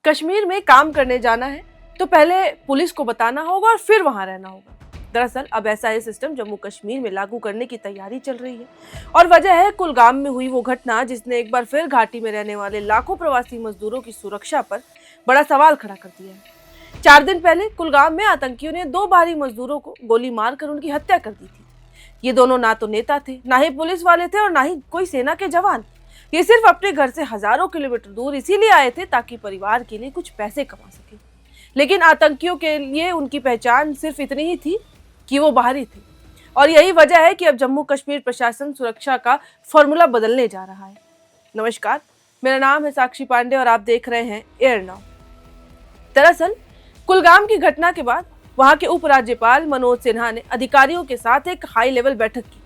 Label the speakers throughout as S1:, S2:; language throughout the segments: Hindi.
S1: कश्मीर में काम करने जाना है तो पहले पुलिस को बताना होगा और फिर वहां रहना होगा। दरअसल अब ऐसा ही सिस्टम जम्मू कश्मीर में लागू करने की तैयारी चल रही है और वजह है कुलगाम में हुई वो घटना जिसने एक बार फिर घाटी में रहने वाले लाखों प्रवासी मजदूरों की सुरक्षा पर बड़ा सवाल खड़ा कर दिया है। 4 दिन पहले कुलगाम में आतंकियों ने 2 बाहरी मजदूरों को गोली मारकर उनकी हत्या कर दी थी। ये दोनों ना तो नेता थे, ना ही पुलिस वाले थे और ना ही कोई सेना के जवान। ये सिर्फ अपने घर से हजारों किलोमीटर दूर इसीलिए आए थे ताकि परिवार के लिए कुछ पैसे कमा सके। लेकिन आतंकियों के लिए उनकी पहचान सिर्फ इतनी ही थी कि वो बाहरी थे और यही वजह है कि अब जम्मू कश्मीर प्रशासन सुरक्षा का फॉर्मूला बदलने जा रहा है। नमस्कार, मेरा नाम है साक्षी पांडे और आप देख रहे हैं एयर नाउ। दरअसल कुलगाम की घटना के बाद वहां के उपराज्यपाल मनोज सिन्हा ने अधिकारियों के साथ एक हाई लेवल बैठक की।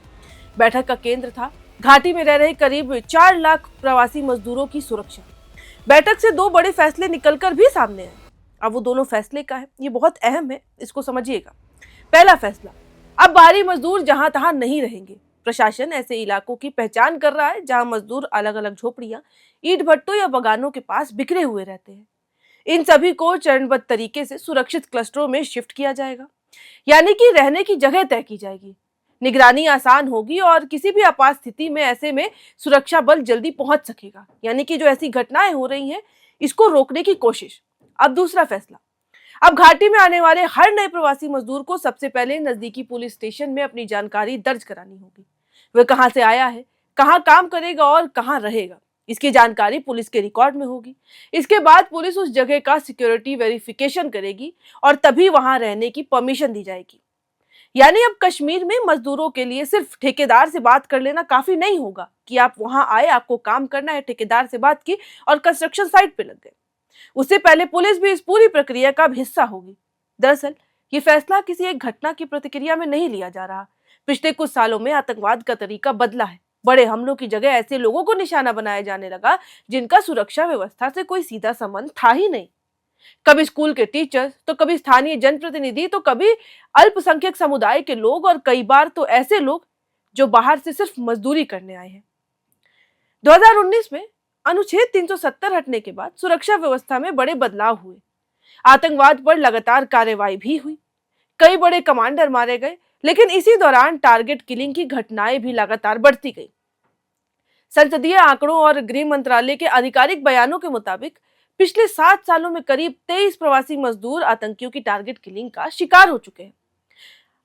S1: बैठक का केंद्र था घाटी में रह रहे करीब 4 लाख प्रवासी मजदूरों की सुरक्षा। बैठक से 2 बड़े फैसले निकलकर भी सामने आए। अब वो दोनों फैसले का है, ये बहुत अहम है, इसको समझिएगा। पहला फैसला, अब बाहरी मजदूर जहां तहां नहीं रहेंगे। प्रशासन ऐसे इलाकों की पहचान कर रहा है जहां मजदूर अलग अलग झोपड़ियां, ईंट भट्टों या बगानों के पास बिखरे हुए रहते हैं। इन सभी को चरणबद्ध तरीके से सुरक्षित क्लस्टरों में शिफ्ट किया जाएगा, यानी कि रहने की जगह तय की जाएगी। निगरानी आसान होगी और किसी भी आपात स्थिति में ऐसे में सुरक्षा बल जल्दी पहुंच सकेगा, यानी कि जो ऐसी घटनाएं हो रही हैं इसको रोकने की कोशिश। अब दूसरा फैसला, अब घाटी में आने वाले हर नए प्रवासी मजदूर को सबसे पहले नजदीकी पुलिस स्टेशन में अपनी जानकारी दर्ज करानी होगी। वह कहां से आया है, कहां काम करेगा और कहां रहेगा, इसकी जानकारी पुलिस के रिकॉर्ड में होगी। इसके बाद पुलिस उस जगह का सिक्योरिटी वेरिफिकेशन करेगी और तभी वहां रहने की परमिशन दी जाएगी। यानी अब कश्मीर में मजदूरों के लिए सिर्फ ठेकेदार से बात कर लेना काफी नहीं होगा कि आप वहां आए, आपको काम करना है, ठेकेदार से बात की और कंस्ट्रक्शन साइट पे लग गए। उससे पहले पुलिस भी इस पूरी प्रक्रिया का हिस्सा होगी। दरअसल ये फैसला किसी एक घटना की प्रतिक्रिया में नहीं लिया जा रहा। पिछले कुछ सालों में आतंकवाद का तरीका बदला है। बड़े हमलों की जगह ऐसे लोगों को निशाना बनाया जाने लगा जिनका सुरक्षा व्यवस्था से कोई सीधा संबंध था ही नहीं। कभी स्कूल के टीचर्स, तो कभी स्थानीय जनप्रतिनिधि, तो कभी अल्पसंख्यक समुदाय के लोग और कई बार तो ऐसे लोग जो बाहर से सिर्फ मजदूरी करने आए हैं। 2019 में अनुच्छेद 370 हटने के बाद सुरक्षा व्यवस्था में बड़े बदलाव हुए। आतंकवाद पर लगातार कार्रवाई भी हुई, कई बड़े कमांडर मारे गए, लेकिन इसी दौरान टारगेट किलिंग की घटनाएं भी लगातार बढ़ती गई। संसदीय आंकड़ों और गृह मंत्रालय के आधिकारिक बयानों के मुताबिक पिछले 7 सालों में करीब 23 प्रवासी मजदूर आतंकियों की टारगेट किलिंग का शिकार हो चुके हैं।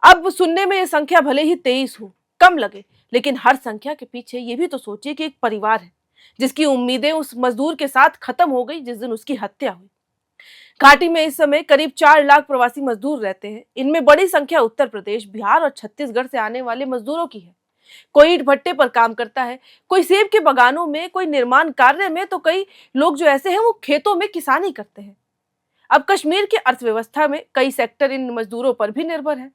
S1: अब सुनने में ये संख्या भले ही 23 हो, कम लगे, लेकिन हर संख्या के पीछे ये भी तो सोचिए कि एक परिवार है जिसकी उम्मीदें उस मजदूर के साथ खत्म हो गई जिस दिन उसकी हत्या हुई। घाटी में इस समय करीब 4 लाख प्रवासी मजदूर रहते हैं। इनमें बड़ी संख्या उत्तर प्रदेश, बिहार और छत्तीसगढ़ से आने वाले मजदूरों की है। कोई ईंट भट्टे पर काम करता है, कोई सेब के बागानों में, कोई निर्माण कार्य में, तो कई लोग जो ऐसे हैं वो खेतों में किसानी करते हैं। अब कश्मीर की अर्थव्यवस्था में कई सेक्टर इन मजदूरों पर भी निर्भर है,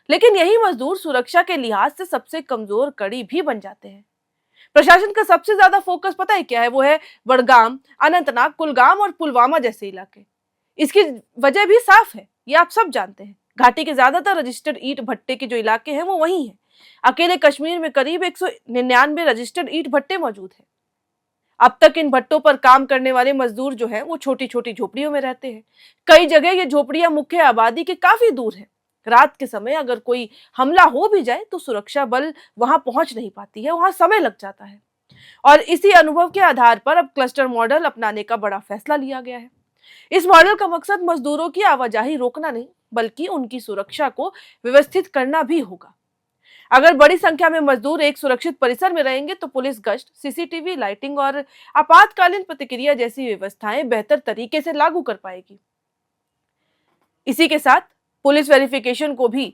S1: लेकिन यही मजदूर सुरक्षा के लिहाज से सबसे कमजोर कड़ी भी बन जाते हैं। प्रशासन का सबसे ज्यादा फोकस पता है क्या है? वो है बड़गाम, अनंतनाग, कुलगाम और पुलवामा जैसे इलाके। इसकी वजह भी साफ है, ये आप सब जानते हैं। घाटी के ज्यादातर रजिस्टर्ड ईंट भट्टे के जो इलाके हैं वो वही हैं। अकेले कश्मीर में करीब 199 रजिस्टर्ड ईंट भट्टे मौजूद हैं। अब तक इन भट्टों पर काम करने वाले मजदूर जो हैं वो छोटी छोटी झोपड़ियों में रहते हैं। कई जगह ये झोपड़ियां मुख्य आबादी के काफी दूर है। रात के समय अगर कोई हमला हो भी जाए तो सुरक्षा बल वहां पहुंच नहीं पाती है, वहां समय लग जाता है। और इसी अनुभव के आधार पर अब क्लस्टर मॉडल अपनाने का बड़ा फैसला लिया गया है। इस मॉडल का मकसद मजदूरों की आवाजाही रोकना नहीं, बल्कि उनकी सुरक्षा को व्यवस्थित करना भी होगा। अगर बड़ी संख्या में मजदूर एक सुरक्षित परिसर में रहेंगे तो पुलिस गश्त, सीसीटीवी, लाइटिंग और आपातकालीन प्रतिक्रिया जैसी व्यवस्थाएं बेहतर तरीके से लागू कर पाएगी। इसी के साथ पुलिस वेरिफिकेशन को भी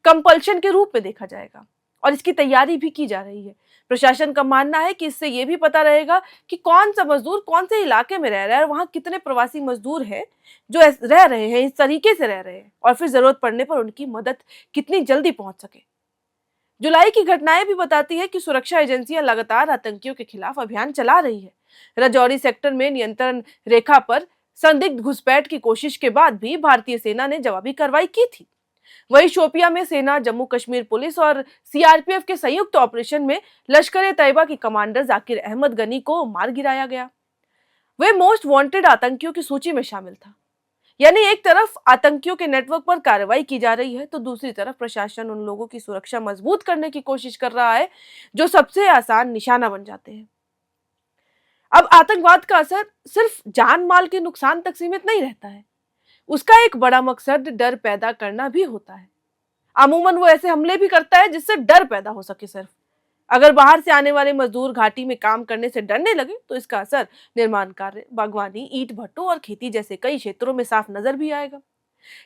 S1: कंपल्शन के रूप में देखा जाएगा और इसकी तैयारी भी की जा रही है। प्रशासन का मानना है कि इससे यह भी पता रहेगा कि कौन सा मजदूर कौन से इलाके में रह रहा है और वहां कितने प्रवासी मजदूर हैं जो रह रहे हैं, इस तरीके से रह रहे हैं, और फिर जरूरत पड़ने पर उनकी मदद कितनी जल्दी पहुंच सके। जुलाई की घटनाएं भी बताती है कि सुरक्षा एजेंसियां लगातार आतंकियों के खिलाफ अभियान चला रही है। राजौरी सेक्टर में नियंत्रण रेखा पर संदिग्ध घुसपैठ की कोशिश के बाद भी भारतीय सेना ने जवाबी कार्रवाई की थी। वहीं शोपियां में सेना, जम्मू कश्मीर पुलिस और सीआरपीएफ के संयुक्त ऑपरेशन में लश्कर-ए-तैयबा के कमांडर जाकिर अहमद गनी को मार गिराया गया। वे मोस्ट वांटेड आतंकियों की सूची में शामिल था। यानी एक तरफ आतंकियों के नेटवर्क पर कार्रवाई की जा रही है तो दूसरी तरफ प्रशासन उन लोगों की सुरक्षा मजबूत करने की कोशिश कर रहा है जो सबसे आसान निशाना बन जाते हैं। अब आतंकवाद का असर सिर्फ जान माल के नुकसान तक सीमित नहीं रहता है, उसका एक बड़ा मकसद डर पैदा करना भी होता है। अमूमन वो ऐसे हमले भी करता है जिससे डर पैदा हो सके। सिर्फ अगर बाहर से आने वाले मजदूर घाटी में काम करने से डरने लगे तो इसका असर निर्माण कार्य, बागवानी, ईंट भट्टों और खेती जैसे कई क्षेत्रों में साफ नजर भी आएगा।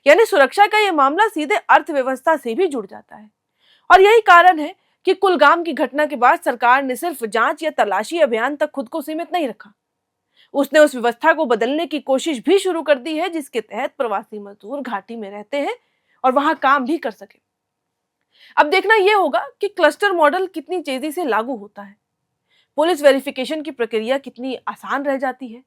S1: यानी सुरक्षा का यह मामला सीधे अर्थव्यवस्था से भी जुड़ जाता है। और यही कारण है कि कुलगाम की घटना के बाद सरकार ने सिर्फ जांच या तलाशी अभियान तक खुद को सीमित नहीं रखा, उसने उस व्यवस्था को बदलने की कोशिश भी शुरू कर दी है जिसके तहत प्रवासी मजदूर घाटी में रहते हैं और वहां काम भी कर सके। अब देखना यह होगा कि क्लस्टर मॉडल कितनी तेजी से लागू होता है, पुलिस वेरिफिकेशन की प्रक्रिया कितनी आसान रह जाती है,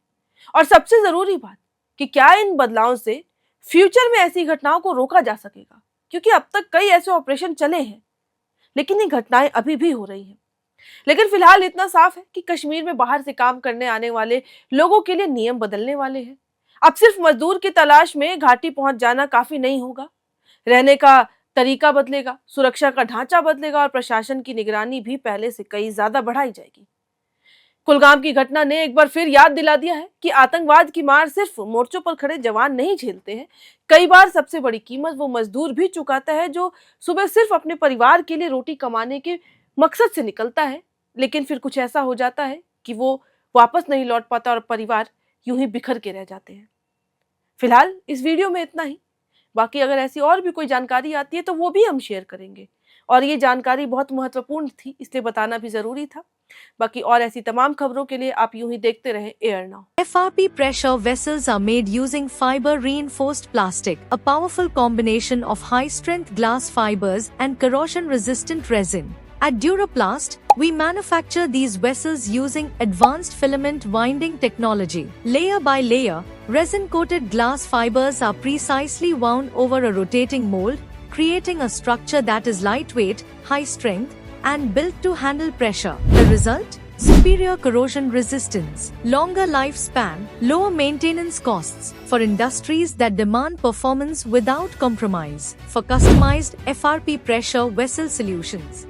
S1: और सबसे जरूरी बात कि क्या इन बदलावों से फ्यूचर में ऐसी घटनाओं को रोका जा सकेगा। क्योंकि अब तक कई ऐसे ऑपरेशन चले हैं लेकिन ये घटनाएं अभी भी हो रही हैं। लेकिन फिलहाल इतना साफ है कि कश्मीर में बाहर से काम करने आने वाले लोगों के लिए नियम बदलने वाले हैं। अब सिर्फ मजदूर की तलाश में घाटी पहुंच जाना काफी नहीं होगा, रहने का तरीका बदलेगा, सुरक्षा का ढांचा बदलेगा और प्रशासन की निगरानी भी पहले से कई ज्यादा बढ़ाई जाएगी। कुलगाम की घटना ने एक बार फिर याद दिला दिया है कि आतंकवाद की मार सिर्फ मोर्चों पर खड़े जवान नहीं झेलते हैं, कई बार सबसे बड़ी कीमत वो मजदूर भी चुकाता है जो सुबह सिर्फ अपने परिवार के लिए रोटी कमाने के मकसद से निकलता है, लेकिन फिर कुछ ऐसा हो जाता है कि वो वापस नहीं लौट पाता और परिवार यूं ही बिखर के रह जाते हैं। फिलहाल इस वीडियो में इतना ही। बाकी अगर ऐसी और भी कोई जानकारी आती है तो वो भी हम शेयर करेंगे, और ये जानकारी बहुत महत्वपूर्ण थी इसलिए बताना भी जरूरी था। बाकी और ऐसी तमाम खबरों के लिए आप यूं ही देखते रहें air now.
S2: FRP pressure vessels are made using fiber reinforced plastic, a powerful combination of high strength glass fibers and corrosion resistant resin. At Duraplast, we manufacture these vessels using advanced filament winding technology. Layer by layer, resin coated glass fibers are precisely wound over a rotating mold, creating a structure that is lightweight, high strength, and built to handle pressure. The result? Superior corrosion resistance, longer lifespan, lower maintenance costs for industries that demand performance without compromise. For customized FRP pressure vessel solutions,